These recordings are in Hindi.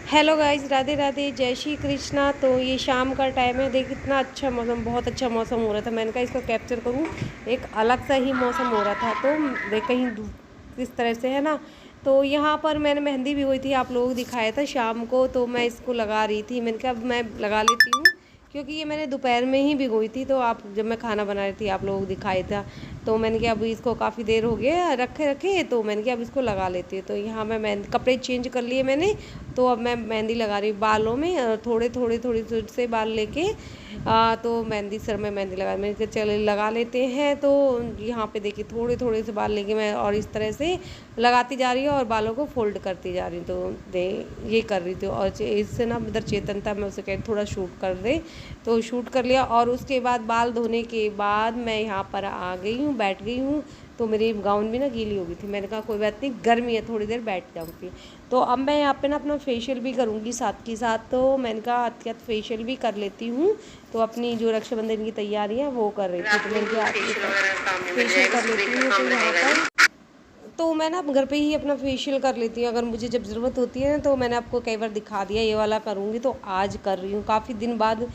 हेलो गाइस, राधे राधे, जय श्री कृष्णा। तो ये शाम का टाइम है। देख कितना अच्छा मौसम, बहुत अच्छा मौसम हो रहा था। मैंने कहा इसको कैप्चर करूँ। एक अलग सा ही मौसम हो रहा था। तो देख कहीं किस तरह से है ना। तो यहाँ पर मैंने मेहंदी भी हुई थी, आप लोगों को दिखाया था शाम को। तो मैं इसको लगा रही थी। मैंने कहा अब मैं लगा लेती हूँ, क्योंकि ये मैंने दोपहर में ही भिगोई थी। तो आप जब मैं खाना बना रही थी आप लोगों को दिखाया था। तो मैंने कहा अभी इसको काफ़ी देर हो गया रखे रखे, तो मैंने कहा अब इसको लगा लेती हूँ। तो यहाँ मैं मेहंदी कपड़े चेंज कर लिए मैंने। तो अब मैं मेहंदी लगा रही हूँ बालों में, थोड़े थोड़े थोड़ी थोड़ी से बाल लेके। तो मेहंदी सर में मेहंदी लगा, मैंने कहा चले लगा लेते हैं। तो यहाँ पे देखिए थोड़े थोड़े से बाल लेके मैं और इस तरह से लगाती जा रही हूँ और बालों को फोल्ड करती जा रही हूँ। तो दे ये कर रही थी। और इससे ना इधर चेतन था, मैं उसे कह थोड़ा शूट कर दे। तो शूट कर लिया और उसके बाद बाल धोने के बाद मैं यहाँ पर आ गई हूँ, बैठ गई हूँ। तो मेरी गाउन भी ना गीली हो गई थी। मैंने कहा कोई बात नहीं, गर्मी है, थोड़ी देर बैठ जाऊँगी। तो अब मैं यहाँ पे ना अपना फेशियल भी करूँगी साथ के साथ। तो मैंने कहा हाथ फेशियल भी कर लेती हूँ। तो अपनी जो रक्षाबंधन की तैयारी है वो कर रही थी। तो मैंने कहा फेशियल कर लेती हूँ। तो यहाँ पर तो मैं ना घर पे ही अपना फेशियल कर लेती हूँ। अगर मुझे जब ज़रूरत होती है ना, तो मैंने आपको कई बार दिखा दिया ये वाला करूँगी। तो आज कर रही हूँ, काफ़ी दिन बाद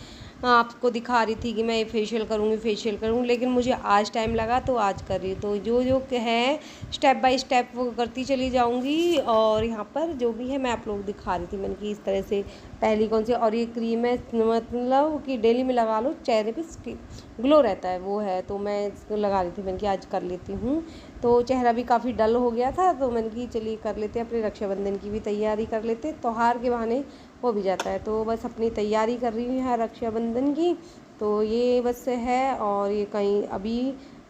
आपको दिखा रही थी कि मैं ये फेशियल करूँगी फेशियल करूँगी, लेकिन मुझे आज टाइम लगा तो आज कर रही हूँ। तो जो जो है स्टेप बाय स्टेप वो करती चली जाऊँगी। और यहाँ पर जो भी है मैं आप लोग को दिखा रही थी। मैंने कि इस तरह से पहली कौन सी, और ये क्रीम है मतलब कि डेली में लगा लो, चेहरे पे ग्लो रहता है वो है। तो मैं इसको लगा रही थी, मैंने कि आज कर लेती हूँ। तो चेहरा भी काफ़ी डल हो गया था। तो मैंने कि चलिए कर लेते हैं, अपने रक्षाबंधन की भी तैयारी कर लेते हैं, त्योहार के बहाने हो भी जाता है। तो बस अपनी तैयारी कर रही हूँ यहाँ रक्षाबंधन की। तो ये बस है। और ये कहीं अभी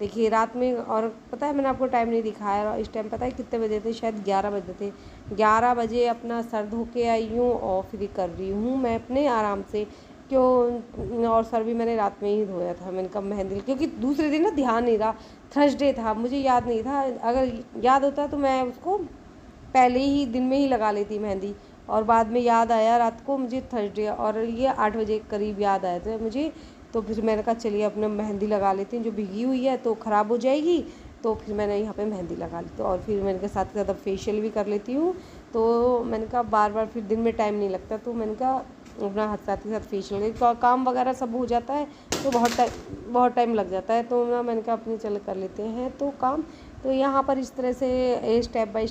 देखिए रात में, और पता है मैंने आपको टाइम नहीं दिखाया, इस टाइम पता है कितने बजे थे, शायद 11 बजे थे। 11 बजे अपना सर धो के आई हूँ और फिर कर रही हूँ मैं अपने आराम से। क्यों, और सर भी मैंने रात में ही धोया था। मैंने कहा मेहंदी, क्योंकि दूसरे दिन ना ध्यान नहीं रहा, थर्सडे था, मुझे याद नहीं था। अगर याद होता तो मैं उसको पहले ही दिन में ही लगा लेती मेहंदी। और बाद में याद आया रात को मुझे थर्सडे, और ये 8 बजे के करीब याद आया था मुझे। तो फिर मैंने कहा चलिए अपना मेहंदी लगा लेती हूँ, जो भीगी हुई है तो ख़राब हो जाएगी। तो फिर मैंने यहाँ पे मेहंदी लगा ली। तो और फिर मैंने कहा साथ के साथ अब फेशियल भी कर लेती हूँ। तो मैंने कहा बार बार फिर दिन में टाइम नहीं लगता, तो मैंने कहा अपना हाथ साथ के साथ फेशियल काम वगैरह सब हो जाता है। तो बहुत टाइम लग जाता है। तो ना मैंने कहा अपनी चल कर लेते हैं तो काम। तो यहाँ पर इस तरह से स्टेप बाय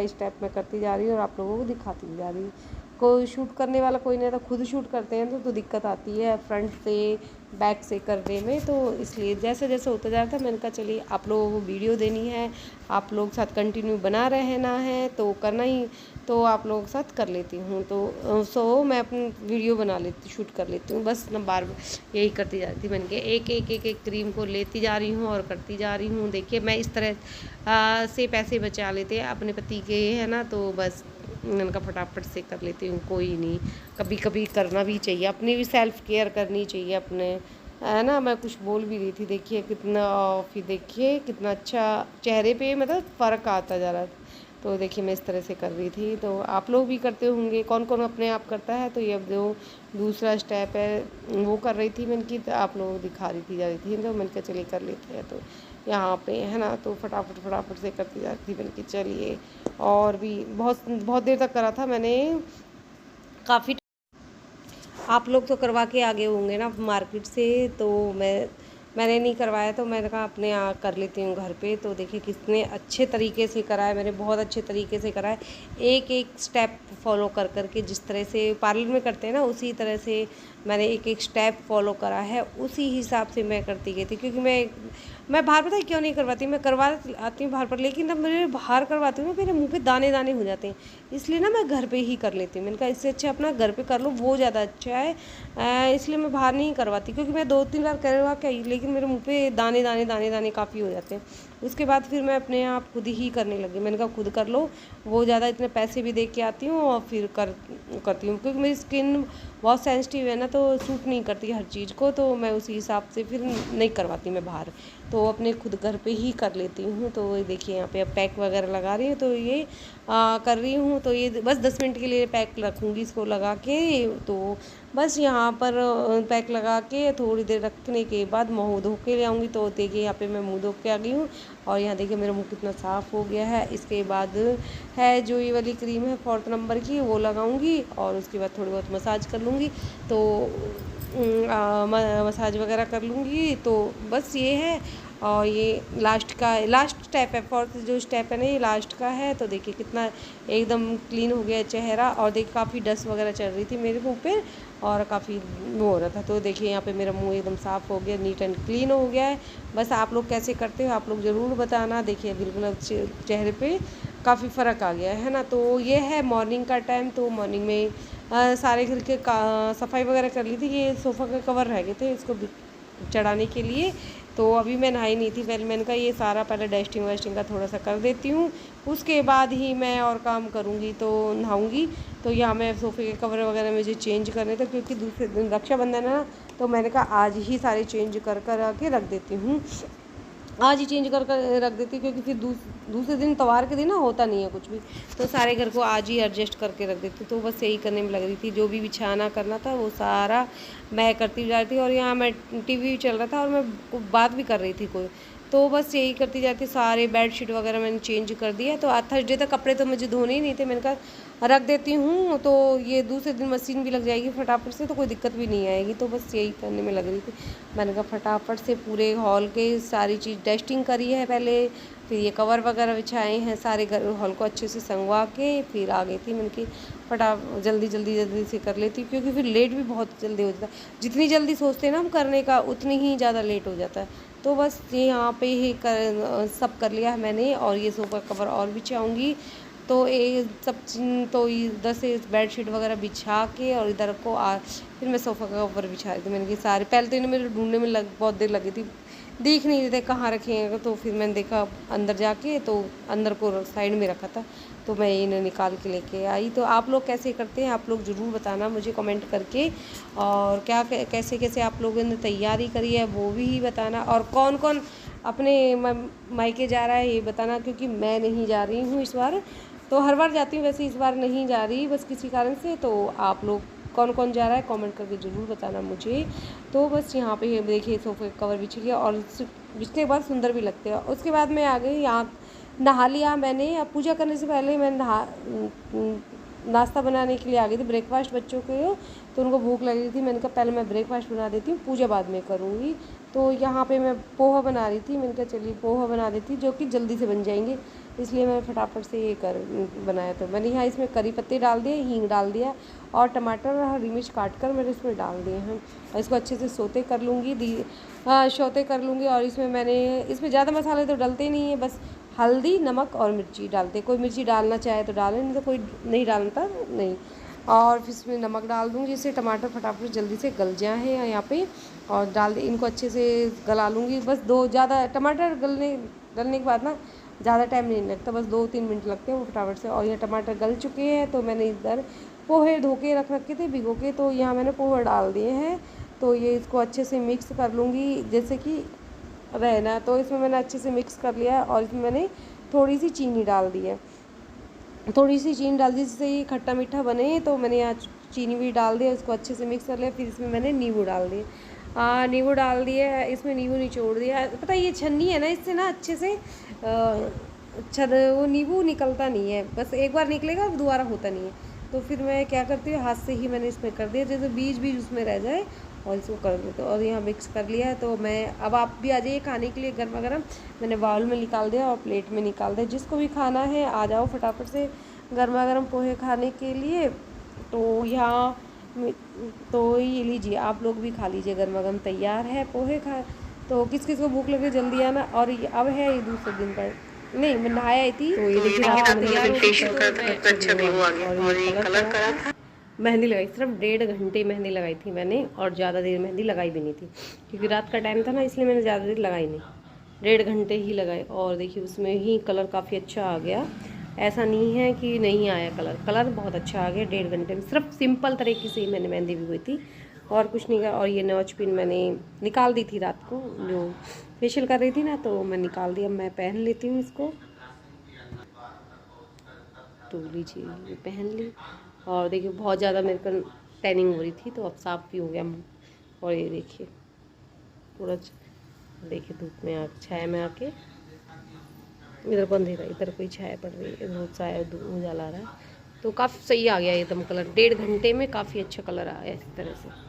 स्टेप मैं करती जा रही हूँ और आप लोगों को दिखाती जा रही हूँ। कोई शूट करने वाला कोई नहीं, तो खुद शूट करते हैं तो दिक्कत आती है फ्रंट से बैक से करने में। तो इसलिए जैसे जैसे होता जा रहा था मैंने कहा चलिए आप लोगों को वीडियो देनी है, आप लोग साथ कंटिन्यू बना रहना है तो करना ही। तो आप लोगों के साथ कर लेती हूँ। तो मैं अपनी वीडियो बना लेती, शूट कर लेती हूँ। बस ना बार बार यही करती जा रही थी। मैंने कहा एक क्रीम को लेती जा रही हूँ और करती जा रही हूँ। देखिए मैं इस तरह से पैसे बचा लेते हैं अपने पति के, है ना। तो बस मैंने कहा फटाफट से कर लेती हूँ, कोई नहीं, कभी कभी करना भी चाहिए, अपनी भी सेल्फ केयर करनी चाहिए अपने, है ना। मैं कुछ बोल भी रही थी, देखिए कितना, फिर देखिए कितना अच्छा चेहरे पे मतलब फ़र्क आता जा रहा है। तो देखिए मैं इस तरह से कर रही थी। तो आप लोग भी करते होंगे, कौन कौन अपने आप करता है। तो ये अब जो दूसरा स्टेप है वो कर रही थी मैंने कि, तो आप लोग दिखा रही थी जा रही थी। तो मैंने कहा चलिए कर लेते हैं। तो यहाँ पे है ना, तो फटाफट से करती जा रही थी। मैंने कि चलिए, और भी बहुत बहुत देर तक करा था मैंने, काफ़ी। आप लोग तो करवा के आगे होंगे ना मार्केट से। तो मैंने नहीं करवाया, तो मैंने कहा अपने यहाँ कर लेती हूँ घर पे। तो देखिए कितने अच्छे तरीके से करा है मैंने, बहुत अच्छे तरीके से करा है। एक एक स्टेप फॉलो कर करके, जिस तरह से पार्लर में करते हैं ना उसी तरह से मैंने एक एक स्टेप फॉलो करा है, उसी हिसाब से मैं करती गई थी। क्योंकि मैं बाहर पता है क्यों नहीं करवाती, मैं करवा आती हूँ बाहर पर, लेकिन जब मैं बाहर करवाती हूँ ना मेरे मुँह पे दाने दाने हो जाते हैं। इसलिए ना मैं घर पे ही कर लेती हूँ। मैंने कहा इससे अच्छा अपना घर पे कर लो, वो ज़्यादा अच्छा है। इसलिए मैं बाहर नहीं करवाती, क्योंकि मैं 2-3 बार करवा के आई, लेकिन मेरे मुँह पे दाने दाने दाने दाने काफ़ी हो जाते हैं। उसके बाद फिर मैं अपने आप खुद ही करने लगी। मैंने कहा खुद कर लो, वो ज़्यादा इतने पैसे भी दे के आती हूँ और फिर करती हूँ। क्योंकि मेरी स्किन बहुत सेंसिटिव है ना, तो सूट नहीं करती हर चीज़ को। तो मैं उसी हिसाब से फिर नहीं करवाती मैं बाहर, तो अपने खुद घर पे ही कर लेती हूँ। तो देखिए यहाँ पे अब पैक वगैरह लगा रही हूँ। तो ये कर रही हूँ। तो ये बस 10 मिनट के लिए पैक रखूँगी इसको लगा के। तो बस यहाँ पर पैक लगा के थोड़ी देर रखने के बाद मुँह धो के ले आऊँगी। तो देखिए यहाँ पे मैं मुँह धो के आ गई हूँ और यहाँ देखिए मेरा मुँह कितना साफ़ हो गया है। इसके बाद है जो ये वाली क्रीम है 4th नंबर की, वो लगाऊँगी और उसके बाद थोड़ी बहुत मसाज कर लूँगी। तो मसाज वगैरह कर लूँगी। तो बस ये है। और ये लास्ट स्टेप है, 4th जो स्टेप है ना ये लास्ट का है। तो देखिए कितना एकदम क्लीन हो गया चेहरा। और देखिए काफ़ी डस्ट वगैरह चल रही थी मेरे मुंह पे और काफ़ी वो हो रहा था। तो देखिए यहाँ पे मेरा मुंह एकदम साफ़ हो गया, नीट एंड क्लीन हो गया है। बस आप लोग कैसे करते हो आप लोग ज़रूर बताना। देखिए बिल्कुल अब चेहरे पे काफ़ी फ़र्क आ गया है ना। तो ये है मॉर्निंग का टाइम। तो मॉर्निंग में सारे घर के सफाई वगैरह कर ली थी। ये सोफ़ा का कवर रह गए थे इसको चढ़ाने के लिए। तो अभी मैं नहाई नहीं थी, पहले मैंने कहा ये सारा पहले डस्टिंग वस्टिंग का थोड़ा सा कर देती हूँ, उसके बाद ही मैं और काम करूँगी। तो नहाऊँगी। तो यहाँ मैं सोफ़े के कवर वगैरह मुझे चेंज करने थे क्योंकि दूसरे दिन रक्षाबंधन है ना। तो मैंने कहा आज ही सारे चेंज कर के रख देती हूँ, आज ही चेंज कर रख देती क्योंकि फिर दूसरे दिन त्योहार के दिन ना होता नहीं है कुछ भी। तो सारे घर को आज ही एडजस्ट करके रख देती। तो बस यही करने में लग रही थी, जो भी बिछाना करना था वो सारा मैं करती जा रही थी। और यहाँ मैं टीवी चल रहा था और मैं बात भी कर रही थी कोई। तो बस यही करती जाती। सारे बेडशीट वगैरह मैंने चेंज कर दिया। तो आज थर्सडे तक कपड़े तो मुझे धोने ही नहीं थे, मैंने कहा रख देती हूँ। तो ये दूसरे दिन मशीन भी लग जाएगी फटाफट से, तो कोई दिक्कत भी नहीं आएगी। तो बस यही करने में लग रही थी। मैंने कहा फटाफट से पूरे हॉल के सारी चीज़ डस्टिंग करी है पहले, फिर ये कवर वगैरह बिछाए हैं, सारे घर हॉल को अच्छे से संगवा के फिर आ गई थी। मैंने कि जल्दी से कर लेती क्योंकि फिर लेट भी बहुत जल्दी हो जाता है। जितनी जल्दी सोचते हैं ना हम करने का उतनी ही ज़्यादा लेट हो जाता है। तो बस ये यहाँ पे ही सब कर लिया है मैंने। और ये सोफ़ा कवर और बिछाऊँगी। तो ये सब तो इधर से बेडशीट वगैरह बिछा के और इधर को फिर मैं सोफ़ा का कवर बिछा रही थी। मैंने कि सारे पहले तो इन्हें मेरे ढूंढने में बहुत देर लगी थी, दिख नहीं रहे थे कहाँ रखे हैं। तो फिर मैंने देखा अंदर जाके, तो अंदर को साइड में रखा था। तो मैं इन्हें निकाल के लेके आई। तो आप लोग कैसे करते हैं आप लोग ज़रूर बताना मुझे कमेंट करके। और क्या कैसे आप लोगों ने तैयारी करी है वो भी बताना। और कौन कौन अपने मायके जा रहा है ये बताना, क्योंकि मैं नहीं जा रही हूँ इस बार। तो हर बार जाती हूँ वैसे, इस बार नहीं जा रही बस किसी कारण से। तो आप लोग कौन कौन जा रहा है कमेंट करके ज़रूर बताना मुझे। तो बस यहाँ पे देखिए सोफ़े कवर बिछ गया और बिछने के बाद सुंदर भी लगते हैं। उसके बाद मैं आ गई यहाँ, नहा लिया मैंने। अब पूजा करने से पहले मैं नाश्ता बनाने के लिए आ गई थी, ब्रेकफास्ट बच्चों को। तो उनको भूख लग रही थी, मैंने कहा पहले मैं ब्रेकफास्ट बना देती हूँ, पूजा बाद में करूँगी। तो यहाँ पे मैं पोहा बना रही थी, मैंने कहा चलिए पोहा बना देती जो कि जल्दी से बन जाएंगे, इसलिए मैंने फटाफट से ये बनाया। तो मैंने यहाँ इसमें करी पत्ते डाल दिए, हींग डाल दिया और टमाटर और हरी मिर्च काट कर मैंने इसमें डाल दिए हैं। और इसको अच्छे से सौते कर लूँगी सौते कर लूँगी। और इसमें ज़्यादा मसाले तो डलते नहीं है, बस हल्दी नमक और मिर्ची डालते। कोई मिर्ची डालना चाहे तो डालें, नहीं तो कोई नहीं डालता नहीं। और फिर इसमें नमक डाल दूँगी जिससे टमाटर फटाफट जल्दी से गल जाए यहाँ पे। और डाल इनको अच्छे से गला लूँगी। बस ज़्यादा टमाटर गलने के बाद ना ज़्यादा टाइम नहीं लगता, बस 2-3 मिनट लगते हैं वो फटाफट से। और ये टमाटर गल चुके हैं। तो मैंने इधर पोहे धो के रख रखे थे भिगो के, तो यहाँ मैंने पोहे डाल दिए हैं। तो ये इसको अच्छे से मिक्स कर लूँगी जैसे कि रहना। तो इसमें मैंने अच्छे से मिक्स कर लिया है और इसमें मैंने थोड़ी सी चीनी डाल दी है, जिससे ये खट्टा मीठा बने। तो मैंने यहाँ चीनी भी डाल दिया, इसको अच्छे से मिक्स कर लिया। फिर इसमें मैंने नींबू डाल दिए, इसमें नींबू निचोड़ दिया। पता है ये छन्नी है ना, इससे ना अच्छे से वो नींबू निकलता नहीं है, बस एक बार निकलेगा दोबारा होता नहीं है। तो फिर मैं क्या करती हूँ हाथ से ही मैंने इसमें कर दिया, जैसे बीज उसमें रह जाए और इसको कर देते। और यहाँ मिक्स कर लिया है। तो मैं अब आप भी आ जाइए खाने के लिए गर्मा गर्म। मैंने बाउल में निकाल दिया और प्लेट में निकाल दिया, जिसको भी खाना है आ जाओ फटाफट से गर्मा गर्म पोहे खाने के लिए। तो यहाँ तो ये लीजिए आप लोग भी खा लीजिए, गर्मा गर्म तैयार है पोहे तो किस किस को भूख लगे जल्दी आना। और ये अब है ये दूसरे दिन का, नहीं मैं नहाया आई थी। तो ये देखिए रात में तैयार हो गई और ये कलर करा था, मेहंदी लगाई, सिर्फ 1.5 घंटे मेहंदी लगाई थी मैंने। और ज़्यादा देर मेहंदी लगाई भी नहीं थी क्योंकि रात का टाइम था ना, इसलिए मैंने ज़्यादा देर लगाई नहीं, 1.5 घंटे ही लगाए। और देखिए उसमें ही कलर काफ़ी अच्छा आ गया, ऐसा नहीं है कि नहीं आया कलर बहुत अच्छा आ गया 1.5 घंटे में। सिर्फ सिंपल तरीके से ही मैंने मेहंदी भी हुई थी और कुछ नहीं। और ये नॉच पिन मैंने निकाल दी थी रात को, जो फेशियल कर रही थी ना, तो मैं निकाल दी। अब मैं पहन लेती हूँ इसको। तो लीजिए ये पहन ली। और देखिए बहुत ज़्यादा मेरे को टैनिंग हो रही थी, तो अब साफ़ भी हो गया मुँह। और ये देखिए पूरा, देखिए धूप में छाया में आके, इधर को अंधेरा, इधर कोई छाया पड़ रही है, बहुत साया उजाला आ रहा है। तो काफ़ी सही आ गया एकदम कलर, 1.5 घंटे में काफ़ी अच्छा कलर आया इस तरह से।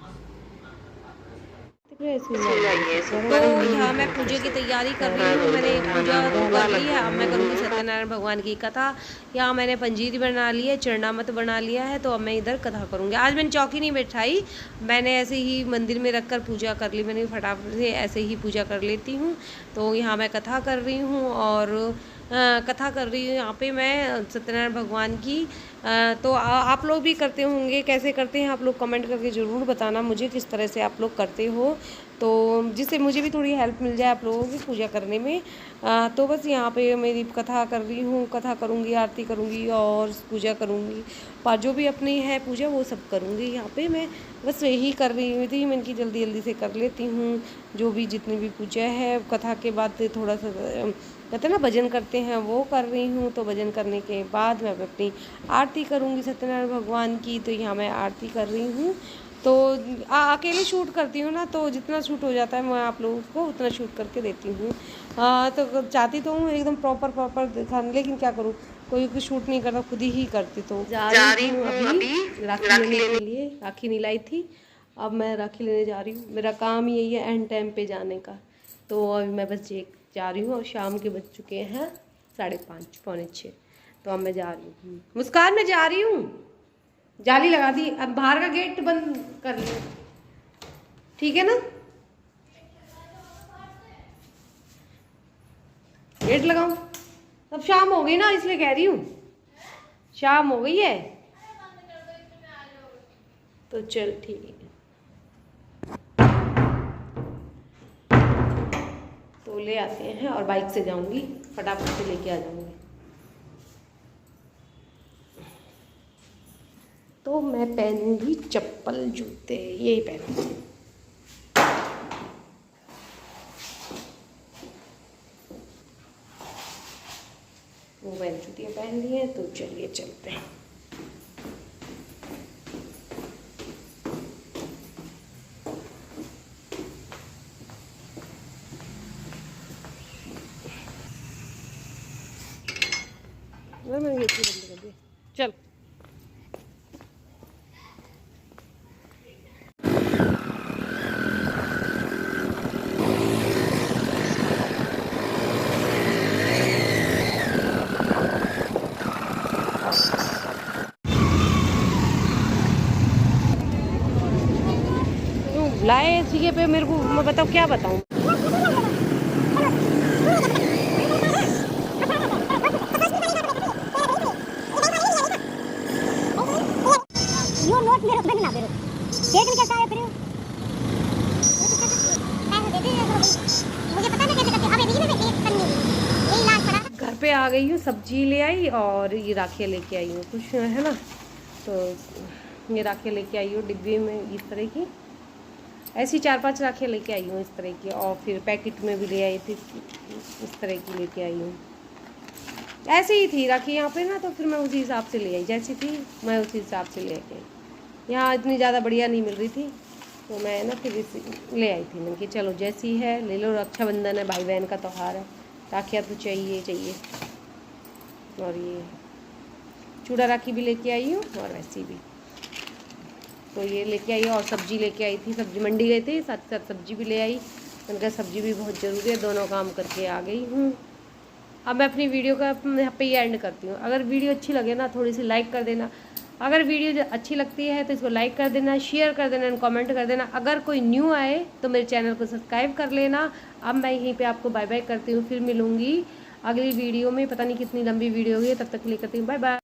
तो यहाँ मैं पूजा की तैयारी कर रही हूँ। मैंने पूजा कर ली है, अब मैं करूँगी सत्यनारायण भगवान की कथा। यहाँ मैंने पंजीरी बना ली है, चरणामत बना लिया है, तो अब मैं इधर कथा करूँगी। आज मैंने चौकी नहीं बैठाई, मैंने ऐसे ही मंदिर में रखकर पूजा कर ली। मैंने फटाफट से ऐसे ही पूजा कर लेती हूँ। तो यहाँ मैं कथा कर रही हूँ और कथा कर रही हूँ यहाँ पे मैं सत्यनारायण भगवान की। तो आप लोग भी करते होंगे, कैसे करते हैं आप लोग कमेंट करके ज़रूर बताना मुझे, किस तरह से आप लोग करते हो, तो जिससे मुझे भी थोड़ी हेल्प मिल जाए आप लोगों की पूजा करने में। तो बस यहाँ पे मेरी कथा कर रही हूँ, कथा करूँगी, आरती करूँगी और पूजा करूँगी, पर जो भी अपनी है पूजा वो सब करूँगी। यहाँ पे मैं बस यही कर रही हुई थी, मैंने कि जल्दी जल्दी से कर लेती हूँ जो भी जितनी भी पूजा है। कथा के बाद थोड़ा सा कहते हैं ना भजन करते हैं, वो कर रही हूँ। तो भजन करने के बाद मैं अपनी आरती करूँगी सत्यनारायण भगवान की। तो यहाँ मैं आरती कर रही हूँ। तो अकेले शूट करती हूँ ना, तो जितना शूट हो जाता है मैं आप लोगों को उतना शूट करके देती हूँ। तो चाहती तो हूँ एकदम प्रॉपर दिखाने, लेकिन क्या करूँ, कोई शूट नहीं करता, खुद ही करती। तो जा रही हूँ अभी राखी लेने के लिए, राखी नहीं लाई थी, अब मैं राखी लेने जा रही हूँ। मेरा काम यही है एंड टाइम पे जाने का। तो अभी मैं बस जा रही हूँ और शाम के बज चुके हैं 5:30 पौने 6। तो अब मैं जा रही हूँ। मुस्कान मैं जा रही हूँ, जाली लगा दी, अब बाहर का गेट बंद कर लो, ठीक है ना, गेट लगाऊं। अब शाम हो गई ना, इसलिए कह रही हूँ, शाम हो गई है। तो चल ठीक है, तो ले आते हैं और बाइक से जाऊंगी, फटाफट से लेके आ जाऊंगी। तो मैं पहनूंगी चप्पल जूते, यही पहनूंगी। वो मैंने जूतियाँ पहन ली हैं, तो चलिए चलते हैं। मैंने ये बंद कर दिया, चल। लाए इस जगह पे, मेरे को मैं बताऊँ क्या बताऊँ। यो नोट मेरे को ना दे रो, देख नहीं कैसा है फिर मुझे पता नहीं कैसे करते। अब ये ना एक करनी यही इलाज पड़ा। घर पे आ गई हूँ, सब्जी ले आई और ये राखियाँ लेके आई हूँ कुछ, है ना। तो ये राखियाँ लेके आई हूँ डिब्बे में इस तरह की, ऐसी 4-5 राखियाँ लेके आई हूँ इस तरह की। और फिर पैकेट में भी ले आई थी, इस तरह की लेके आई हूँ। ऐसे ही थी राखी यहाँ पे ना, तो फिर मैं उसी हिसाब से ले आई, जैसी थी मैं उसी हिसाब से ले आई। यहाँ इतनी ज़्यादा बढ़िया नहीं मिल रही थी, तो मैं ना फिर ले आई थी। मैंने कि चलो जैसी है ले लो, रक्षाबंधन है, भाई बहन का त्यौहार है, राखियाँ तो चाहिए। और ये चूड़ा राखी भी लेके आई हूँ और वैसी भी, तो ये लेके आई। और सब्जी लेके आई थी, सब्जी मंडी गई थी, साथ साथ सब्जी भी ले आई। मैंने कहा सब्जी भी बहुत ज़रूरी है, दोनों काम करके आ गई हूँ। अब मैं अपनी वीडियो का यहाँ पे ही एंड करती हूँ। अगर वीडियो अच्छी लगे ना, थोड़ी सी लाइक कर देना। अगर वीडियो अच्छी लगती है तो इसको लाइक कर देना, शेयर कर देना एंड कमेंट कर देना। अगर कोई न्यू आए तो मेरे चैनल को सब्सक्राइब कर लेना। अब मैं यहीं पे आपको बाय बाय करती हूँ, फिर मिलूँगी अगली वीडियो में। पता नहीं कितनी लंबी वीडियो होगी, तब तक के लिए करती हूँ बाय बाय।